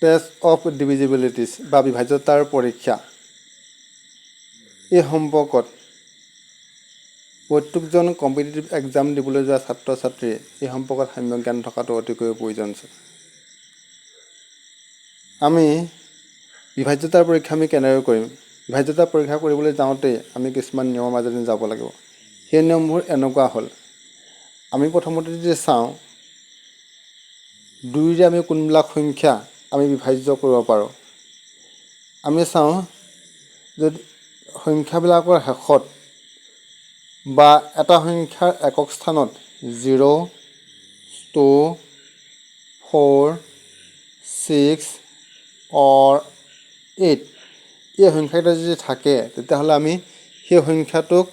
Taste of ডিভিজিবিলিটিজ বা বিভাজ্যতাৰ পৰীক্ষা এই সম্পৰ্কত প্ৰত্যেকজন কম্পিটিটিভ এক্সাম দিবলৈ যোৱা ছাত্ৰ ছাত্ৰীয়ে এই সম্পৰ্কত সম্যক জ্ঞান থকাটো অতিকৈ প্ৰয়োজন আছে। আমি বিভাজ্যতাৰ পৰীক্ষা আমি কেনেকৈ কৰিম? বিভাজ্যতাৰ পৰীক্ষা কৰিবলৈ যাওঁতে আমি কিছুমান নিয়মৰ মাজেদি যাব লাগিব। সেই নিয়মবোৰ এনেকুৱা হ'ল, আমি প্ৰথমতে যদি চাওঁ 2ৰে আমি কোনবিলাক সংখ্যা আমি বিভাজ্য কৰিব পাৰোঁ। আমি চাওঁ যদি সংখ্যাবিলাকৰ শেষত বা এটা সংখ্যাৰ একক স্থানত 0, 2, 4, 6 or 8 এই সংখ্যাকেইটা যদি থাকে তেতিয়াহ'লে আমি সেই সংখ্যাটোক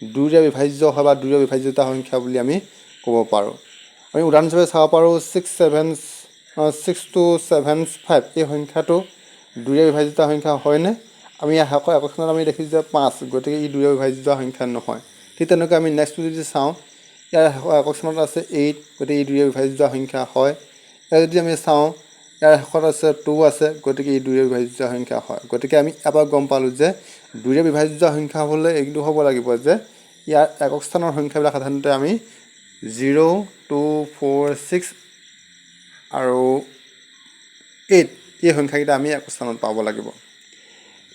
2ৰে বিভাজ্য হয় বা 2ৰে বিভাজ্যতা সংখ্যা বুলি আমি ক'ব পাৰোঁ। আমি উদাহৰণ হিচাপে চাব পাৰোঁ 6275 এই সংখ্যাটো 2ৰে বিভাজ্যতা সংখ্যা হয়নে? আমি ইয়াৰ শেষৰ একক স্থানত আমি দেখিছোঁ যে 5, গতিকে ই 2ৰে বিভাজ্য সংখ্যা নহয়। ঠিক তেনেকৈ আমি নেক্সট যদি চাওঁ ইয়াৰ শেষৰ একক স্থানত আছে 8, গতিকে ই 2ৰে বিভাজ্য সংখ্যা হয়। ইয়াৰ যদি আমি চাওঁ ইয়াৰ শেষত আছে 2 আছে, গতিকে ই 2ৰে বিভাজ্য সংখ্যা হয়। গতিকে আমি এবাৰ গম পালোঁ যে 2ৰে বিভাজ্য সংখ্যা হ'লে এইটো হ'ব লাগিব যে ইয়াৰ একক স্থানৰ সংখ্যাবিলাক সাধাৰণতে আমি 0, 2, 4, 6 আৰু 8 এই সংখ্যাকেইটা আমি একক স্থানত পাব লাগিব।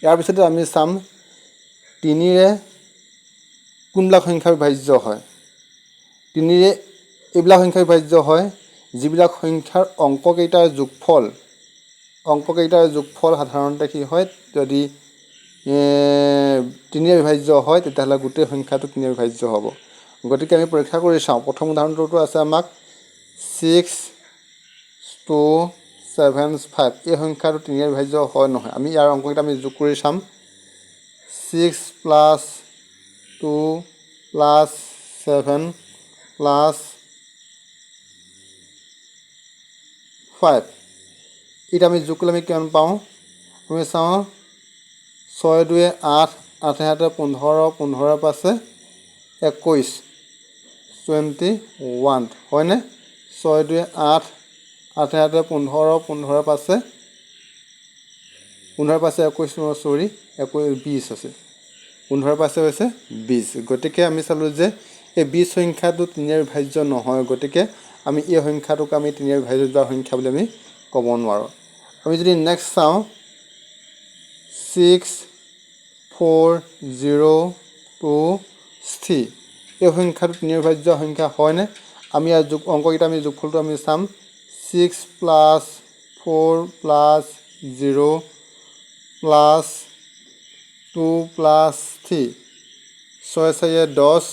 ইয়াৰ পিছতে আমি চাম 3ৰে কোনবিলাক সংখ্যা বিভাজ্য হয়। 3ৰে এইবিলাক সংখ্যা বিভাজ্য হয় যিবিলাক সংখ্যাৰ অংককেইটাৰ যোগফল সাধাৰণতে কি হয়, যদি 3ৰে বিভাজ্য হয় তেতিয়াহ'লে গোটেই সংখ্যাটো 3ৰে বিভাজ্য হ'ব। গতিকে আমি পৰীক্ষা কৰি চাওঁ। প্ৰথম উদাহৰণটোতো আছে আমাক 6275 এই সংখ্যাটো 3ৰে বিভাজ্য হয় নহয়। আমি ইয়াৰ অংককেইটা আমি যোগ কৰি চাম। 6 + 2 + 7 + 5 এইটা আমি যোগ কৰিলে আমি কিমান পাওঁ? আমি চাওঁ 6 × 2 = 8, 8 × 7 = 15, 15 ৰ পাছে 21, 21 হয়নে? 6 × 2 = 8, 8 × 7 = 15, 15 ৰ পাছে 21, 20 আছে। 15 ৰ পাছে হৈছে 20। গতিকে আমি চালোঁ যে এই 20 সংখ্যাটো 3ৰে বিভাজ্য নহয়। গতিকে আমি এই সংখ্যাটোক আমি 3ৰে বিভাজ্য সংখ্যা বুলি আমি ক'ব নোৱাৰোঁ। আমি যদি নেক্সট চাওঁ 6, 4, 0, 2, 3 এই সংখ্যাটো 3ৰে বিভাজ্য সংখ্যা হয়নে? আমি ইয়াৰ অংককেইটা আমি যোগফলটো আমি চাম। 6 + 4 + 0 + 2 + 3 6 × 4 = 10,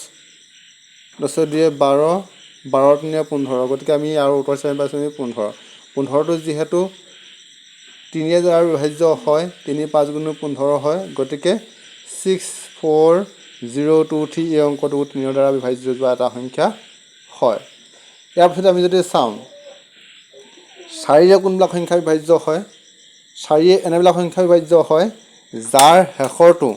10 × 2 = 12, 12 × 3 = 15। গতিকে আমি আৰু উত্তৰ হিচাপে পাইছোঁ আমি 15। 15টো যিহেতু 3ৰে দ্বাৰা বিভাজ্য হয়, 3 × 5 = 15 হয়। গতিকে 6, 4, 0, 2, 3 এই অংকটো 3ৰ দ্বাৰা বিভাজ্য হোৱা এটা সংখ্যা হয়। ইয়াৰ পিছত আমি যদি চাওঁ 4ৰে কোনবিলাক সংখ্যা বিভাজ্য হয়। 4ৰে এনেবিলাক সংখ্যা বিভাজ্য হয় যাৰ শেষৰটো,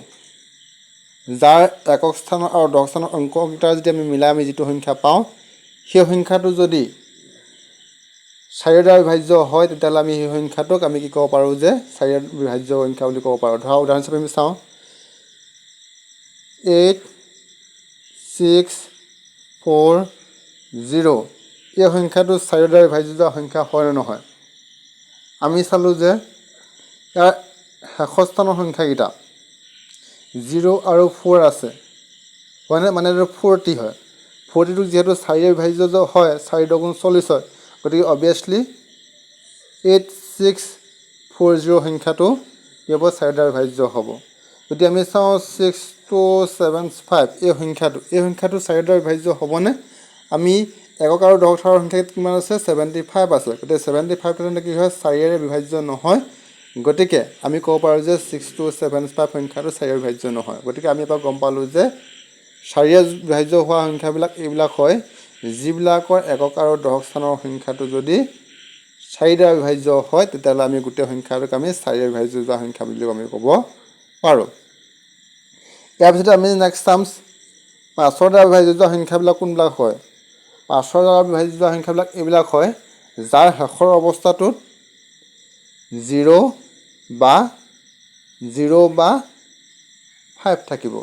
যাৰ একক স্থানৰ আৰু দশক স্থানৰ অংককেইটা যদি আমি মিলাই আমি যিটো সংখ্যা পাওঁ, সেই সংখ্যাটো যদি 4ৰে দ্বাৰা বিভাজ্য হয় তেতিয়াহ'লে আমি সেই সংখ্যাটোক আমি কি ক'ব পাৰোঁ যে 4ৰে বিভাজ্য সংখ্যা বুলি ক'ব পাৰোঁ। ধৰা উদাহৰণ হিচাপে আমি চাওঁ 8, 6, 4, 0 এই সংখ্যাটো 4ৰে দ্বাৰা বিভাজ্য সংখ্যা হয় নে নহয়? আমি চালোঁ যে ইয়াৰ শেষৰ স্থানৰ সংখ্যাকেইটা 0 আৰু 4 আছে হয়নে? মানে এইটো 40 হয়। 40টো যিহেতু 4ৰে বিভাজ্য হয়, 4 × 2 = 40 হয়। গতিকে অবভিয়াছলি 8640 সংখ্যাটো কি হ'ব? 4ৰে দ্বাৰা বিভাজ্য হ'ব। যদি আমি চাওঁ 6275 এই সংখ্যাটো 4ৰে দ্বাৰা বিভাজ্য হ'বনে? আমি একক আৰু দশক স্থানৰ সংখ্যা কিমান আছে? 75 আছে। গতিকে 75 তেন্তে কি হয়? 4ৰে বিভাজ্য নহয়। গতিকে আমি ক'ব পাৰোঁ যে 6275 সংখ্যাটো 4ৰে বিভাজ্য নহয়। গতিকে আমি এবাৰ গম পালোঁ যে 4ৰে বিভাজ্য হোৱা সংখ্যাবিলাক এইবিলাক হয় যিবিলাকৰ একক আৰু দশক স্থানৰ সংখ্যাটো যদি 4ৰে দ্বাৰা বিভাজ্য হয় তেতিয়াহ'লে আমি গোটেই সংখ্যাটোক আমি 4ৰে বিভাজ্য হোৱা সংখ্যা বুলি আমি ক'ব পাৰোঁ। ইয়াৰ পিছতে আমি নেক্সট চাম 5ৰ দ্বাৰা বিভাজ্য সংখ্যাবিলাক কোনবিলাক হয়। 5ৰ দ্বাৰা বিভাজ্য সংখ্যাবিলাক এইবিলাক হয় যাৰ শেষৰ অৱস্থাটোত 0 বা 5 থাকিব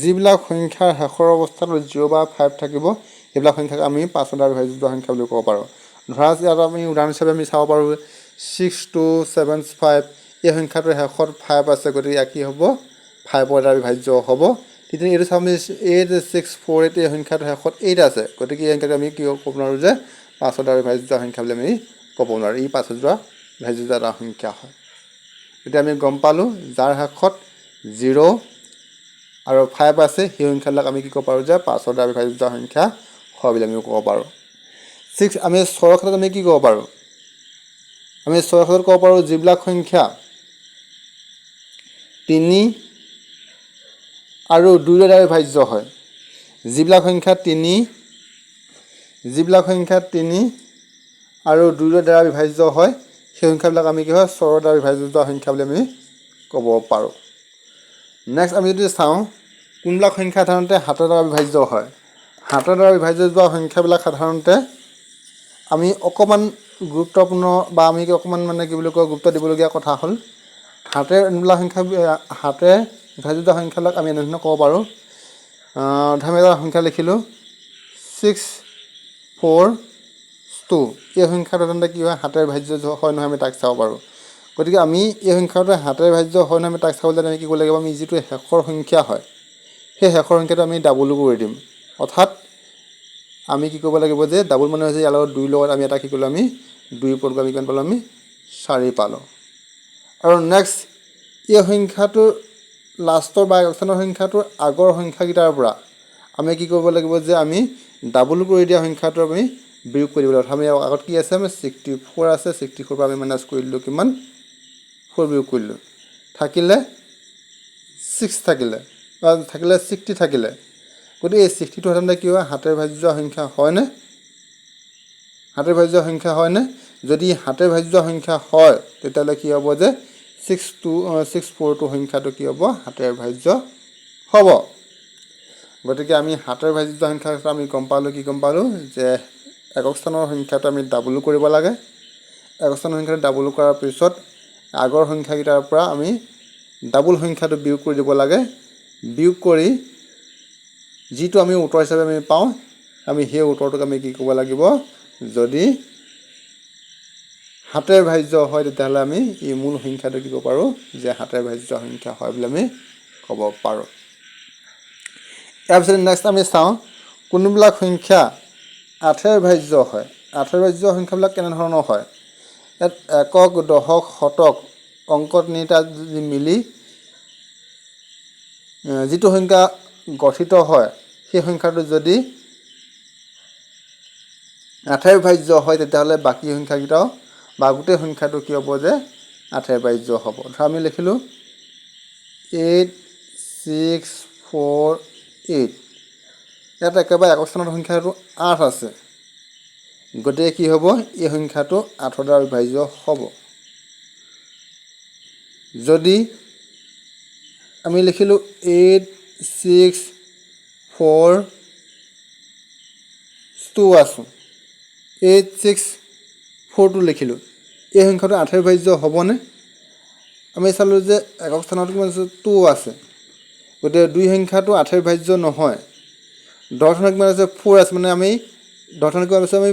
যিবিলাক সংখ্যাৰ শেষৰ অৱস্থাত 0 বা 5 থাকিব সেইবিলাক সংখ্যাক আমি 5ৰ দ্বাৰা বিভাজ্য সংখ্যা বুলি ক'ব পাৰোঁ ধৰা ইয়াত আমি উদাহৰণ হিচাপে আমি চাব পাৰোঁ 6275 এই সংখ্যাটোৰ শেষত 5 আছে গতিকে ইয়াক কি হ'ব 5ৰ দ্বাৰা বিভাজ্য হ'ব তেতিয়া এইটো চাম 8648 এই সংখ্যাটোৰ শেষত 8 আছে গতিকে এই সংখ্যাটো আমি কি ক'ব নোৱাৰোঁ যে 5ৰ দ্বাৰা বিভাজ্য সংখ্যা বুলি আমি ক'ব নোৱাৰোঁ ই 5ৰ দ্বাৰা বিভাজ্য এটা সংখ্যা হয় এতিয়া আমি গম পালোঁ যাৰ শেষত 0 আৰু 5 আছে সেই সংখ্যাবিলাক আমি কি ক'ব পাৰোঁ যে 5ৰ দ্বাৰা বিভাজ্য সংখ্যা হয় বুলি আমি ক'ব পাৰোঁ 6 আমি 6ৰ ক্ষেত্ৰত আমি কি ক'ব পাৰোঁ আমি 6ৰ ক্ষেত্ৰত ক'ব পাৰোঁ যিবিলাক সংখ্যা 3 আৰু 2ৰ দ্বাৰা বিভাজ্য হয় যিবিলাক সংখ্যা 3 আৰু 2ৰ দ্বাৰা বিভাজ্য হয় সেই সংখ্যাবিলাক আমি কি হয় 6ৰ দ্বাৰা বিভাজ্য সংখ্যা বুলি আমি ক'ব পাৰোঁ নেক্সট আমি যদি চাওঁ কোনবিলাক সংখ্যা সাধাৰণতে 7ৰ দ্বাৰা বিভাজ্য হয় 7ৰ দ্বাৰা বিভাজ্য হোৱা সংখ্যাবিলাক সাধাৰণতে আমি অকণমান গুৰুত্বপূৰ্ণ বা আমি অকণমান মানে কি বুলি কয় গুৰুত্ব দিবলগীয়া কথা হ'ল 7ৰ এনেবিলাক সংখ্যা 7ৰে বিভাজ্য সংখ্যাবিলাক আমি এনেধৰণে ক'ব পাৰোঁ ধৰা এটা সংখ্যা লিখিলোঁ 642 এই সংখ্যাটো সাধাৰণতে কি হয় 7ৰে বিভাজ্য হয় নহয় আমি তাক চাব পাৰোঁ গতিকে আমি এই সংখ্যাটো 7ৰে বিভাজ্য হয় নহয় আমি তাক চাবলৈ আমি কি কৰিব লাগিব আমি যিটো শেষৰ সংখ্যা হয় সেই শেষৰ সংখ্যাটো আমি ডাবল কৰি দিম অৰ্থাৎ আমি কি কৰিব লাগিব যে ডাবল মানে হৈছে ইয়াৰ লগত 2 লগত আমি এটা কি কৰিলোঁ আমি 2 ওপৰত আমি কিমান পালোঁ আমি 4 পালোঁ আৰু নেক্সট এই সংখ্যাটোৰ লাষ্টৰ বা একেস্থানৰ সংখ্যাটোৰ আগৰ সংখ্যাকেইটাৰ পৰা আমি কি কৰিব লাগিব যে আমি ডাবল কৰি দিয়া সংখ্যাটো আমি বিয়োগ কৰিব লাগিব আমি আগত কি আছে আমি 64 আছে 64 পৰা আমি মাইনাছ কৰি দিলোঁ কিমান 4 বিয়োগ কৰিলোঁ থাকিলে 6 থাকিলে 60 থাকিলে গতিকে এই 60টো সাধাৰণতে কি হয় 7ৰে বিভাজ্য সংখ্যা হয়নে 7ৰে বিভাজ্য সংখ্যা হয়নে যদি 7ৰে বিভাজ্য সংখ্যা হয় তেতিয়াহ'লে কি হ'ব যে 642 সংখ্যাটো কি হ'ব 7ৰে বিভাজ্য হ'ব গতিকে আমি 7ৰে বিভাজ্য সংখ্যা আমি গম পালোঁ যে একক স্থানৰ সংখ্যাটো আমি ডাবল কৰিব লাগে একক স্থানৰ সংখ্যাটো ডাবল কৰাৰ পিছত আগৰ সংখ্যাকেইটাৰ পৰা আমি ডাবল সংখ্যাটো বিয়োগ কৰি দিব লাগে বিয়োগ কৰি যিটো আমি উত্তৰ হিচাপে আমি পাওঁ আমি সেই উত্তৰটোক আমি কি কৰিব লাগিব যদি 7ৰে বিভাজ্য হয় তেতিয়াহ'লে আমি এই মূল সংখ্যাটো কি ক'ব পাৰোঁ যে 7ৰে বিভাজ্য সংখ্যা হয় বুলি আমি ক'ব পাৰোঁ ইয়াৰ পিছত নেক্সট আমি চাওঁ কোনবিলাক সংখ্যা 8ৰে বিভাজ্য হয় 8ৰে বিভাজ্য সংখ্যাবিলাক কেনেধৰণৰ হয় ইয়াত একক দশক শতক অংক তিনিটা যদি মিলি যিটো সংখ্যা গঠিত হয় সেই সংখ্যাটো যদি 8ৰে বিভাজ্য হয় তেতিয়াহ'লে বাকী সংখ্যাকেইটাও বা গোটেই সংখ্যাটো কি হ'ব যে 8ৰে বিভাজ্য হ'ব ধৰা আমি লিখিলোঁ 8648 ইয়াত একেবাৰে একক স্থানত সংখ্যাটো 8 আছে গতিকে কি হ'ব এই সংখ্যাটো 8ৰ দ্বাৰা বিভাজ্য হ'ব যদি আমি লিখিলোঁ 8642 আছোঁ 8642 লিখিলোঁ এই সংখ্যাটো 8ৰে বিভাজ্য হ'বনে আমি চালোঁ যে একক স্থানত কিমান আছে 2 আছে গতিকে দুই সংখ্যাটো 8ৰে বিভাজ্য নহয় 10 স্থানত কিমান আছে 4 আছে মানে আমি 10 স্থানত কিমান আছে আমি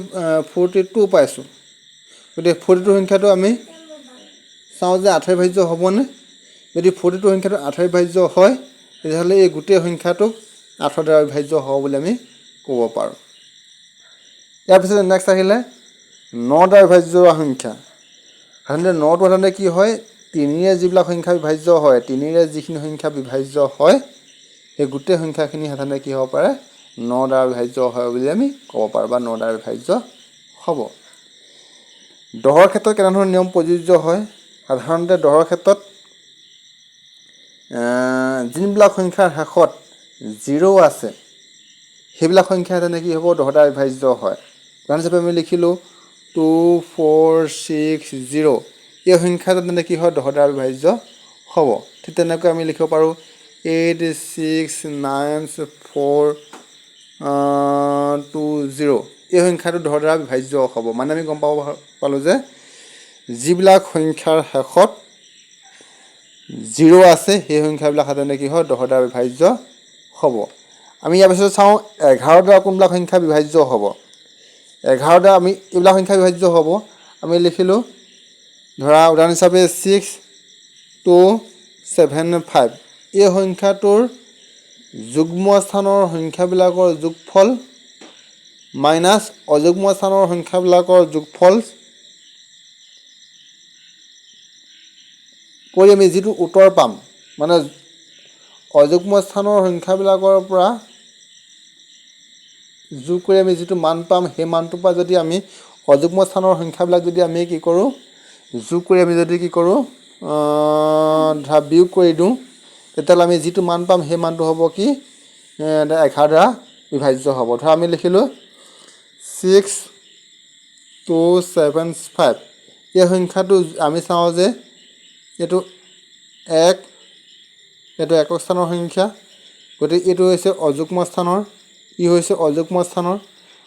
42 পাইছোঁ গতিকে 42 সংখ্যাটো আমি চাওঁ যে 8ৰে বিভাজ্য হ'বনে যদি 42 সংখ্যাটো 8ৰে বিভাজ্য হয় তেতিয়াহ'লে এই গোটেই সংখ্যাটোক 8ৰ দ্বাৰা বিভাজ্য হ'ব বুলি আমি ক'ব পাৰোঁ ইয়াৰ পিছত নেক্সট আহিলে 9 দ্বাৰা বিভাজ্য সংখ্যা সাধাৰণতে 9টো সাধাৰণতে কি হয় 3ৰে যিবিলাক সংখ্যা বিভাজ্য হয় 3ৰে যিখিনি সংখ্যা বিভাজ্য হয় সেই গোটেই সংখ্যাখিনি সাধাৰণতে কি হ'ব পাৰে 9 দ্বাৰা বিভাজ্য হয় বুলি আমি ক'ব পাৰোঁ বা 9 দ্বাৰা বিভাজ্য হ'ব 10ৰ ক্ষেত্ৰত কেনেধৰণৰ নিয়ম প্ৰযোজ্য হয় সাধাৰণতে 10ৰ ক্ষেত্ৰত যিবিলাক সংখ্যাৰ শেষত 0 আছে সেইবিলাক সংখ্যা সাধাৰণতে কি হ'ব 10 দ্বাৰা বিভাজ্য হয় উদাহৰণ হিচাপে আমি লিখিলোঁ 2460 এই সংখ্যাটো তেন্তে কি হয় 10 দ্বাৰা বিভাজ্য হ'ব ঠিক তেনেকৈ আমি লিখিব পাৰোঁ 86942 এই সংখ্যাটো 10 দ্বাৰা বিভাজ্য হ'ব মানে আমি গম পালোঁ যে যিবিলাক সংখ্যাৰ শেষত 0 আছে সেই সংখ্যাবিলাক সাধাৰণতে কি হয় 10 দ্বাৰা বিভাজ্য হ'ব। আমি ইয়াৰ পিছত চাওঁ 11 দ্বাৰা কোনবিলাক সংখ্যা বিভাজ্য হ'ব। 11 দ্বাৰা আমি এইবিলাক সংখ্যা বিভাজ্য হ'ব। আমি লিখিলোঁ ধৰা উদাহৰণ হিচাপে 6 2 7 5 এই সংখ্যাটোৰ যুগ্ম স্থানৰ সংখ্যাবিলাকৰ যোগফল মাইনাছ অযুগ্ম স্থানৰ সংখ্যাবিলাকৰ যোগফল কৰি আমি যিটো উত্তৰ পাম, মানে অযুগ্ম স্থানৰ সংখ্যাবিলাকৰ পৰা যোগ কৰি আমি যিটো মান পাম সেই মানটোৰ পৰা যদি আমি অযুগ্ম স্থানৰ সংখ্যাবিলাক যদি আমি কি কৰোঁ যোগ কৰি আমি যদি কি কৰোঁ ধৰা বিয়োগ কৰি দিওঁ, তেতিয়াহ'লে আমি যিটো মান পাম সেই মানটো হ'ব কি 11 দ্বাৰা বিভাজ্য হ'ব। ধৰা আমি লিখিলোঁ 6 2 7 5 এই সংখ্যাটো আমি চাওঁ যে এইটো 1 এইটো একক স্থানৰ সংখ্যা, গতিকে এইটো হৈছে অযুগ্ম স্থানৰ, ই হৈছে অযুগ্ম স্থানৰ।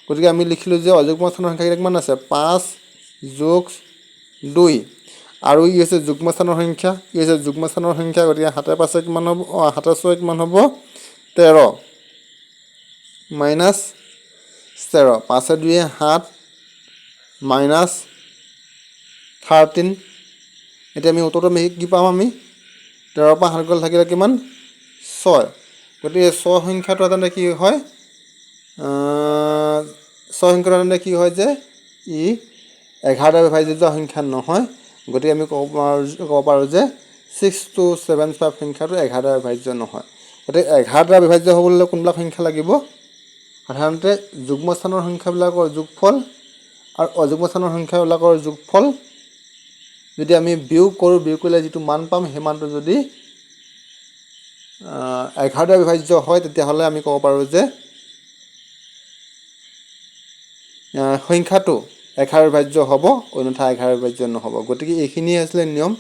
গতিকে আমি লিখিলোঁ যে অযুগ্ম স্থানৰ সংখ্যা কিমান আছে 5 যোগ 2 আৰু ই হৈছে যুগ্ম স্থানৰ সংখ্যা, ই হৈছে যুগ্ম স্থানৰ সংখ্যা। গতিকে 7 5 কিমান হ'ব 7 6 কিমান হ'ব 13 মাইনাছ 13 5 2 7 মাইনাছ 13। এতিয়া আমি উত্তৰটো আমি কি পাম আমি 13 পৰা 7 গ'ল থাকিলে কিমান 6। গতিকে 6 সংখ্যাটো সাধাৰণতে কি হয় 6 সংখ্যাটো সাধাৰণতে কি হয় যে ই 11 দ্বাৰা বিভাজ্য সংখ্যা নহয়। গতিকে আমি ক'ব পাৰোঁ যে 6 2 7 5 সংখ্যাটো 11 দ্বাৰা বিভাজ্য নহয়। গতিকে 11 দ্বাৰা বিভাজ্য হ'বলৈ কোনবিলাক সংখ্যা লাগিব, সাধাৰণতে যুগ্ম স্থানৰ সংখ্যাবিলাকৰ যোগফল আৰু অযুগ্ম স্থানৰ সংখ্যাবিলাকৰ যোগফল যদি আমি বিয়োগ কৰোঁ, বিয়োগ কৰিলে যিটো মান পাম সেই মানটো যদি 11 দ্বাৰা বিভাজ্য হয়, তেতিয়াহ'লে আমি ক'ব পাৰোঁ যে সংখ্যাটো 11 বিভাজ্য হ'ব, অন্যথা 11 বিভাজ্য নহ'ব। গতিকে এইখিনিয়ে আছিলে নিয়ম।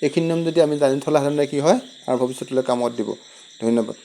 এইখিনি নিয়ম যদি আমি জানি থ'লে সাধাৰণতে কি হয় আৰু ভৱিষ্যতলৈ কামত দিব। ধন্যবাদ।